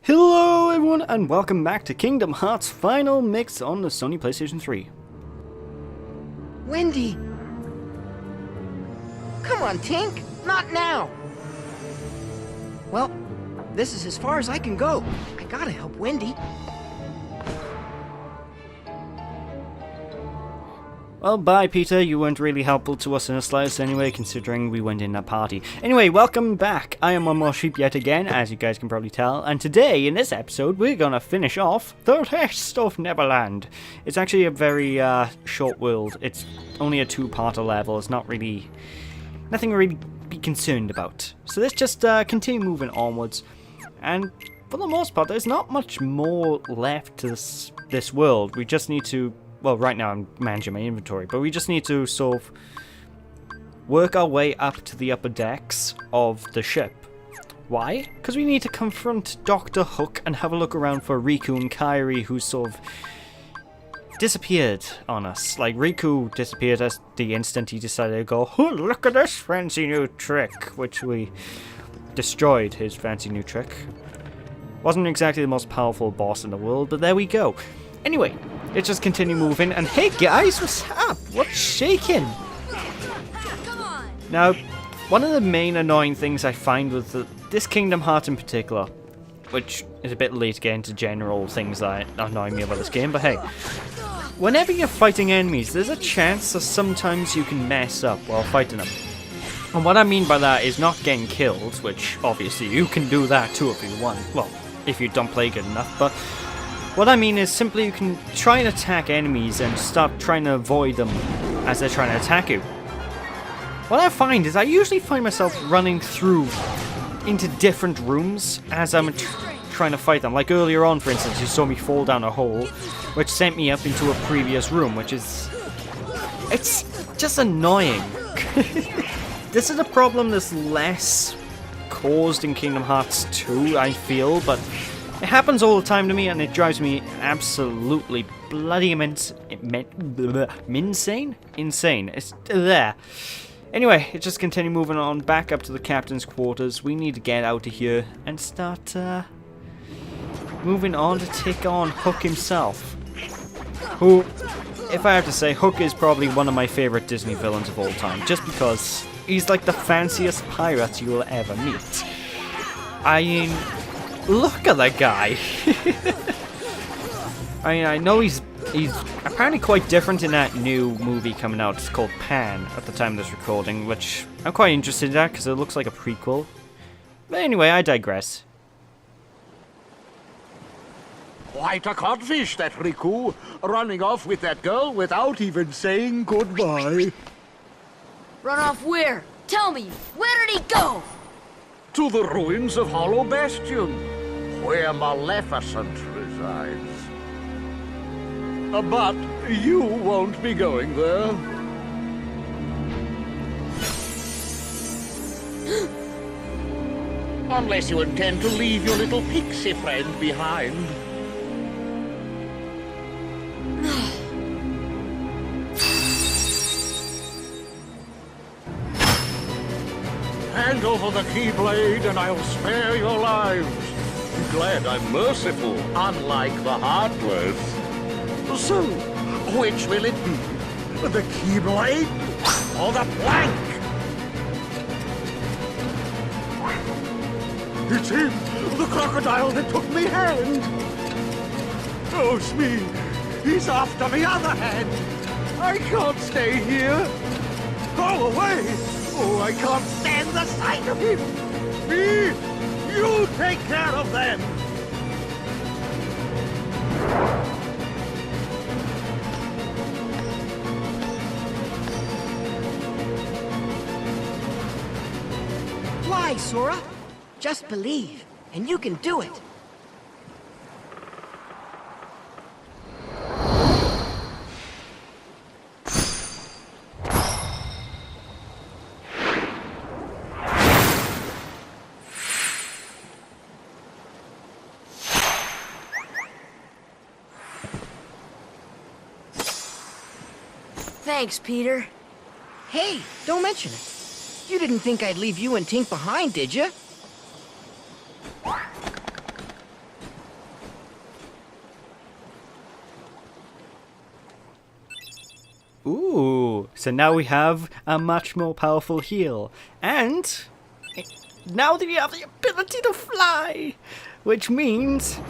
Hello everyone and welcome back to Kingdom Hearts Final Mix on the Sony PlayStation 3. Wendy! Come on, Tink! Not now! Well, this is as far as I can go. I gotta help Wendy. Well, bye Peter, you weren't really helpful to us in the slightest anyway, considering we went in that party. Anyway, welcome back. I am one more sheep yet again, as you guys can probably tell, and today, in this episode, we're gonna finish off The Rest of Neverland. It's actually a very short world. It's only a two-parter level. It's not really... nothing to really be concerned about. So let's just continue moving onwards, and for the most part, there's not much more left to this world. We just need to... well, right now I'm managing my inventory, but we just need to sort of work our way up to the upper decks of the ship. Why? Because we need to confront Dr. Hook and have a look around for Riku and Kairi, who sort of disappeared on us. Like, Riku disappeared as the instant he decided to go, oh, look at this fancy new trick, which we destroyed his fancy new trick. Wasn't exactly the most powerful boss in the world, but there we go. Anyway, let's just continue moving, and hey guys, what's up? What's shaking? Now, one of the main annoying things I find with this Kingdom Hearts in particular, which is a bit late to get into general things that annoy me about this game, but hey, whenever you're fighting enemies, there's a chance that sometimes you can mess up while fighting them. And what I mean by that is not getting killed, which obviously you can do that too if you want, well, if you don't play good enough, but what I mean is simply you can try and attack enemies and stop trying to avoid them as they're trying to attack you. What I find is I usually find myself running through into different rooms as I'm trying to fight them. Like earlier on, for instance, you saw me fall down a hole, which sent me up into a previous room, which is... it's just annoying. This is a problem that's less caused in Kingdom Hearts 2, I feel, but... it happens all the time to me, and it drives me absolutely bloody insane. It's there. Anyway, let's just continue moving on back up to the captain's quarters. We need to get out of here and start moving on to take on Hook himself. Who, if I have to say, Hook is probably one of my favorite Disney villains of all time, just because he's like the fanciest pirate you will ever meet. I mean... look at that guy. I mean, I know he's apparently quite different in that new movie coming out. It's called Pan at the time of this recording, which I'm quite interested in that because it looks like a prequel. But anyway, I digress. Quite a codfish, that Riku, running off with that girl without even saying goodbye. Run off where? Tell me, where did he go? To the ruins of Hollow Bastion, where Maleficent resides. But you won't be going there. Unless you intend to leave your little pixie friend behind. Hand over the Keyblade and I'll spare your lives. Glad I'm merciful, unlike the Heartless. So, which will it be? The Keyblade or the plank? It's him, the crocodile that took me hand. Oh, Smee, he's after me other hand. I can't stay here. Go away. Oh, I can't stand the sight of him! Me! You take care of them! Fly, Sora! Just believe, and you can do it! Thanks, Peter. Hey, don't mention it. You didn't think I'd leave you and Tink behind, did you? Ooh, so now we have a much more powerful heal. And now that you have the ability to fly, which means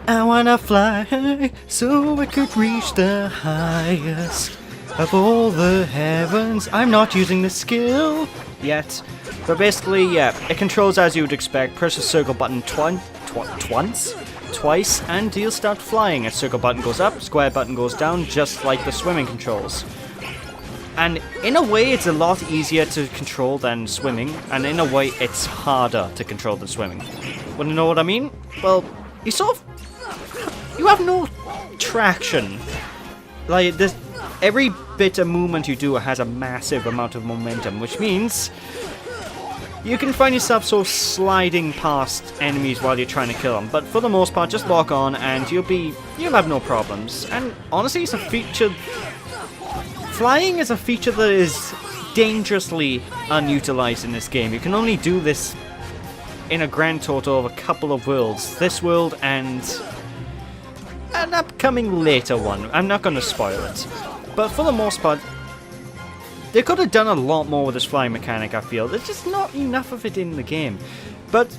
I wanna fly so I could reach the highest of all the heavens. I'm not using the skill yet, but basically, yeah, it controls as you would expect. Press the circle button twice, and you'll start flying. A circle button goes up, square button goes down, just like the swimming controls. And in a way, it's a lot easier to control than swimming, and in a way, it's harder to control than swimming. Wanna know what I mean? Well, you have no traction. Like, every bit of movement you do has a massive amount of momentum, which means you can find yourself sort of sliding past enemies while you're trying to kill them. But for the most part, just lock on and you'll have no problems. And honestly, it's a feature. Flying is a feature that is dangerously unutilized in this game. You can only do this in a grand total of a couple of worlds. This world and an upcoming later one. I'm not going to spoil it. But for the most part, they could have done a lot more with this flying mechanic, I feel. There's just not enough of it in the game. But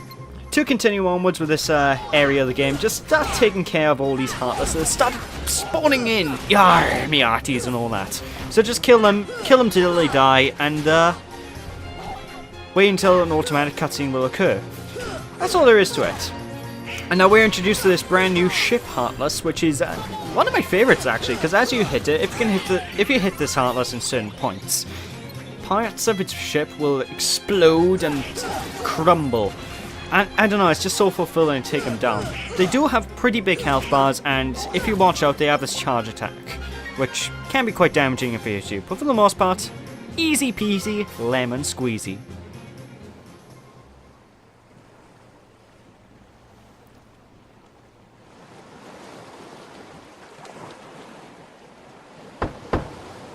to continue onwards with this area of the game, just start taking care of all these Heartlesses. Start spawning in, yar, me arties and all that. So just kill them till they die, and wait until an automatic cutscene will occur. That's all there is to it. And now we're introduced to this brand new ship Heartless, which is one of my favorites actually, because as you hit it, if you hit this Heartless in certain points, parts of its ship will explode and crumble. And I don't know, it's just so fulfilling to take them down. They do have pretty big health bars, and if you watch out, they have this charge attack, which can be quite damaging if you hit you. But for the most part, easy peasy, lemon squeezy.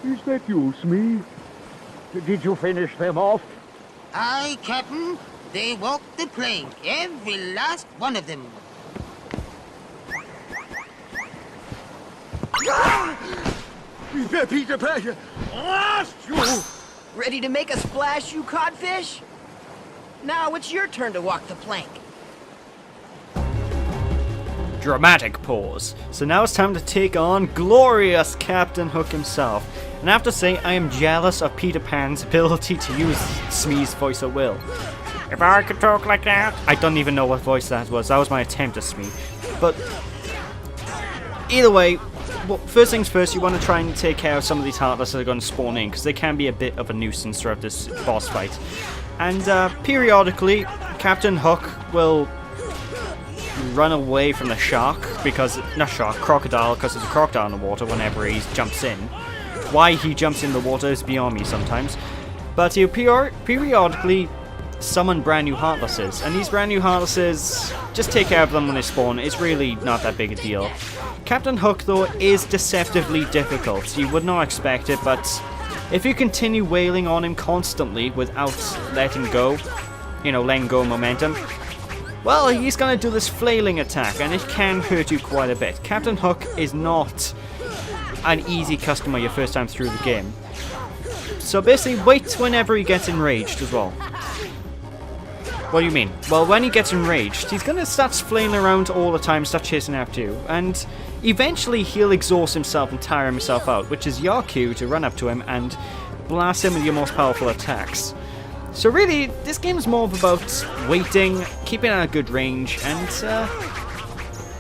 Is that you, Smee? Did you finish them off? Aye, Captain. They walked the plank, every last one of them. Peter Pan! Blast you! Ready to make a splash, you codfish? Now it's your turn to walk the plank. Dramatic pause. So now it's time to take on glorious Captain Hook himself. And I have to say, I am jealous of Peter Pan's ability to use Smee's voice at will. If I could talk like that... I don't even know what voice that was. That was my attempt at Smee. But either way, well, first things first, you want to try and take care of some of these Heartless that are going to spawn in, because they can be a bit of a nuisance throughout this boss fight. And periodically, Captain Hook will run away from the shark, because... not shark, crocodile, because there's a crocodile in the water whenever he jumps in. Why he jumps in the water is beyond me sometimes. But he'll periodically summon brand new Heartlesses, and these brand new Heartlesses, just take care of them when they spawn. It's really not that big a deal. Captain Hook, though, is deceptively difficult. You would not expect it, but if you continue wailing on him constantly without letting go, letting go of momentum, well, he's gonna do this flailing attack, and it can hurt you quite a bit. Captain Hook is not an easy customer your first time through the game. So basically, wait whenever he gets enraged as well. What do you mean? Well, when he gets enraged, he's gonna start flailing around all the time, start chasing after you, and eventually he'll exhaust himself and tire himself out, which is your cue to run up to him and blast him with your most powerful attacks. So really, this game is more about waiting, keeping at a good range, and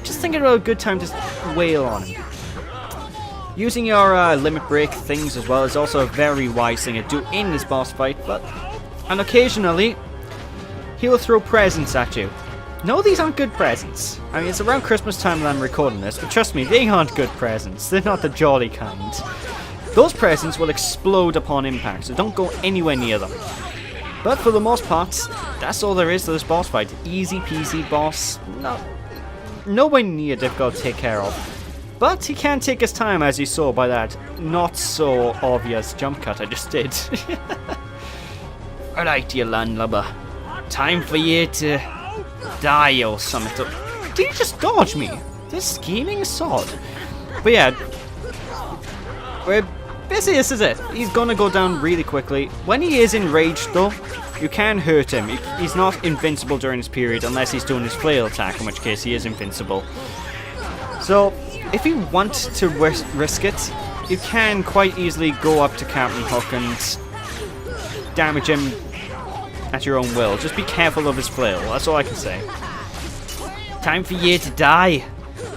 just thinking about a good time to wail on him. Using your limit break things as well is also a very wise thing to do in this boss fight, and occasionally he will throw presents at you. No, these aren't good presents. I mean, it's around Christmas time that I'm recording this, but trust me, they aren't good presents. They're not the jolly kind. Those presents will explode upon impact, so don't go anywhere near them. But for the most part, that's all there is to this boss fight. Easy peasy boss, nowhere near difficult to take care of. But he can take his time, as you saw by that not so obvious jump cut I just did. Alright, you landlubber. Time for you to die or something. Did you just dodge me? This scheming sod. But yeah, we're basically this is it. He's gonna go down really quickly. When he is enraged though, you can hurt him. He's not invincible during this period unless he's doing his flail attack, in which case he is invincible. So, if you want to risk it, you can quite easily go up to Captain Hook and damage him at your own will. Just be careful of his flail, that's all I can say. Time for you to die.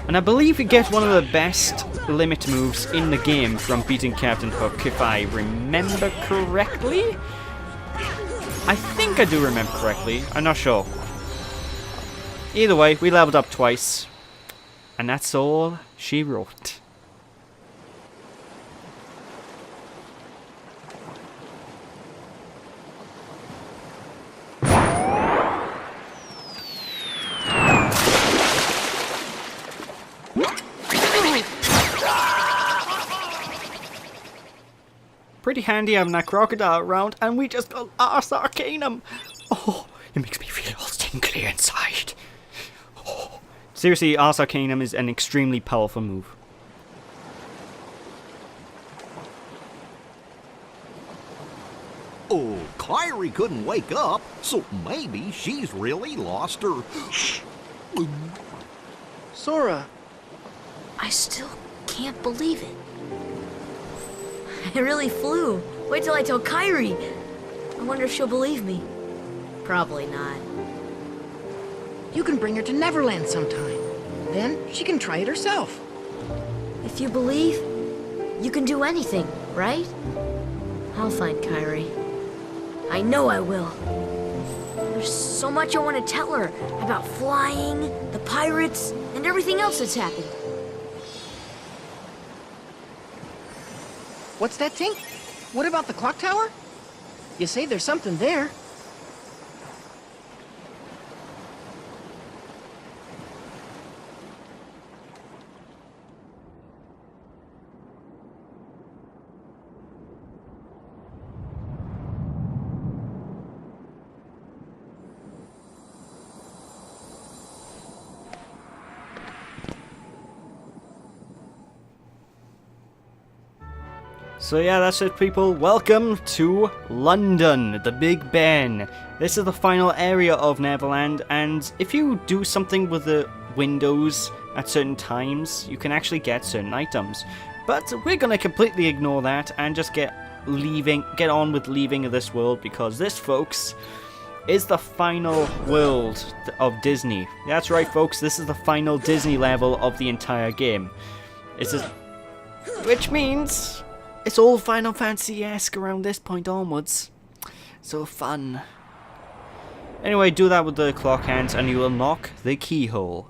And I believe you get one of the best limit moves in the game from beating Captain Hook, if I remember correctly. I think I do remember correctly, I'm not sure. Either way, we leveled up twice. And that's all she wrote. Pretty handy having that crocodile around, and we just got Ars Arcanum. Oh, it makes me feel all tingly inside. Oh. Seriously, Ars Arcanum is an extremely powerful move. Oh, Kyrie couldn't wake up, so maybe she's really lost her. Sora, I still can't believe it. I really flew. Wait till I tell Kyrie. I wonder if she'll believe me. Probably not. you can bring her to Neverland sometime. Then she can try it herself. If you believe, you can do anything, right? I'll find Kyrie. I know I will. There's so much I want to tell her about flying, the pirates, and everything else that's happened. What's that, Tink? What about the clock tower? You say there's something there. So yeah, that's it, people. Welcome to London, the Big Ben. This is the final area of Neverland, and if you do something with the windows at certain times, you can actually get certain items. But we're gonna completely ignore that and just get on with leaving this world, because this, folks, is the final world of Disney. That's right, folks, this is the final Disney level of the entire game. Which means it's all Final Fantasy-esque around this point onwards. So fun. Anyway, do that with the clock hands and you will unlock the keyhole.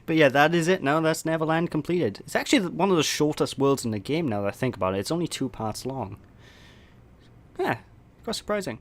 But yeah, that is it now. That's Neverland completed. It's actually one of the shortest worlds in the game now that I think about it. It's only 2 parts long. Yeah, quite surprising.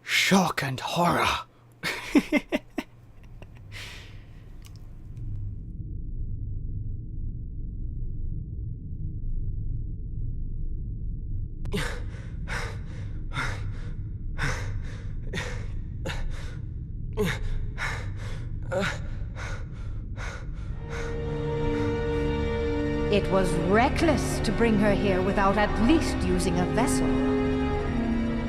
Shock and horror. It was reckless to bring her here without at least using a vessel.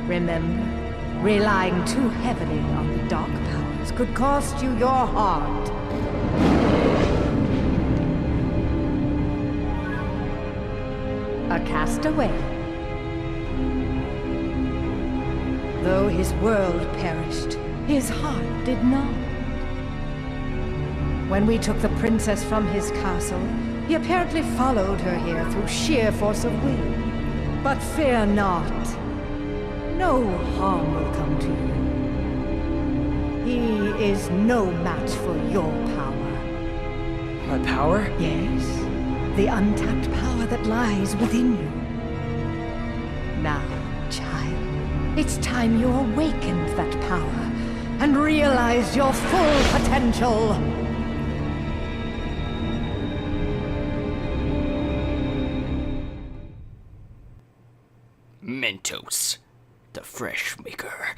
Remember, relying too heavily on the dark powers could cost you your heart. A castaway. Though his world perished, his heart did not. When we took the princess from his castle, he apparently followed her here through sheer force of will. But fear not. No harm will come to you. He is no match for your power. My power? Yes, the untapped power that lies within you. Now, child, it's time you awakened that power and realized your full potential. Mentos, the fresh maker.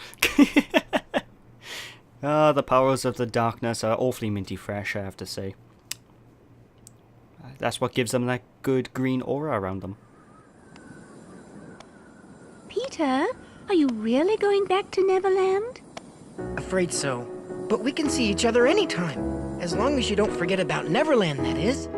Ah, the powers of the darkness are awfully minty fresh, I have to say. That's what gives them that good green aura around them. Peter, are you really going back to Neverland? Afraid so. But we can see each other anytime. As long as you don't forget about Neverland, that is.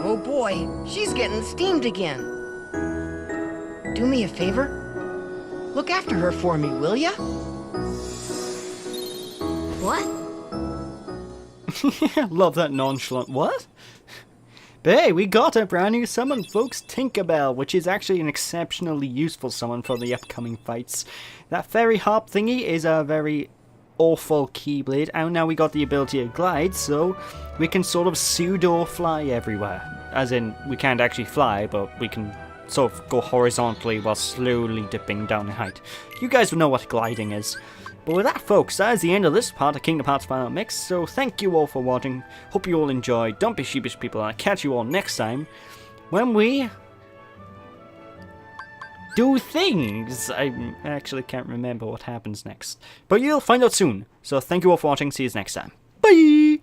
Oh boy, she's getting steamed again. Do me a favor. Look after her for me, will ya? What? Love that nonchalant what? But hey, we got a brand new summon, folks, Tinkerbell, which is actually an exceptionally useful summon for the upcoming fights. That fairy harp thingy is a very awful Keyblade, and now we got the ability to glide, so we can sort of pseudo fly everywhere. As in, we can't actually fly, but we can sort of go horizontally while slowly dipping down in height. You guys will know what gliding is. But with that, folks, that is the end of this part of Kingdom Hearts Final Mix, so thank you all for watching. Hope you all enjoyed. Don't be sheepish, people, and I'll catch you all next time when we do things. I actually can't remember what happens next. But you'll find out soon. So thank you all for watching. See you next time. Bye!